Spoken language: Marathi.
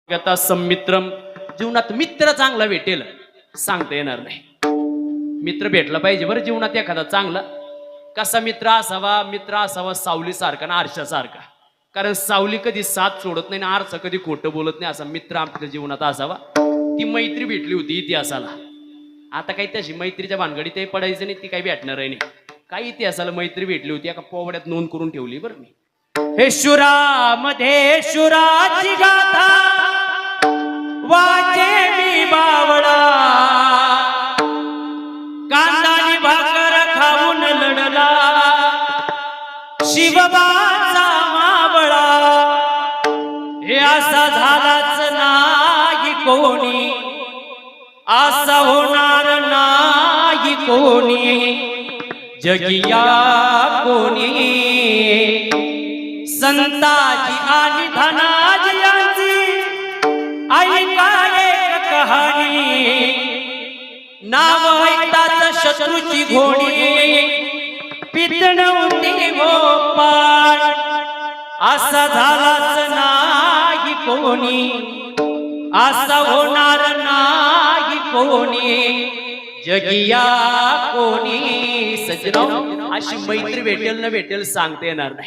गता संमित्रम. जीवनात मित्र चांगला भेटेल सांगता येणार नाही. मित्र भेटला पाहिजे बरं जीवनात एखादा चांगला. कसा मित्र असावा सावली सारखा ना आरशासारखा. कारण सावली कधी साथ सोडत नाही ना आरसा कधी खोटं बोलत नाही. असा मित्र आपल्या जीवनात असावा. ती मैत्री भेटली होती इतिहासाला. आता काही त्याची मैत्रीच्या भानगडी ते पडायचं नाही, ती काही भेटणार नाही. काही इतिहासाला मैत्री भेटली होती, एका पोवड्यात नोंद करून ठेवली बरं मी. हे शुरामध्ये शुराची गाथा वाचे मी बावळा. कांदानी भाकर खाऊन लढला शिवबाचा मावळा. हे असा झालाच नाही कोणी, असा होणार नाही कोणी जगिया कोणी. संताजी आणि धनाजी यांची ऐका एक कहाणी. नाव ऐकताच शत्रूची घोडी पितणवती गोपाळ. असा झालाच नाही कोणी, असा होणार नाही कोणी जगिया कोणी. सजराव अशी मैत्री भेटेल न भेटेल सांगता येणार नाही.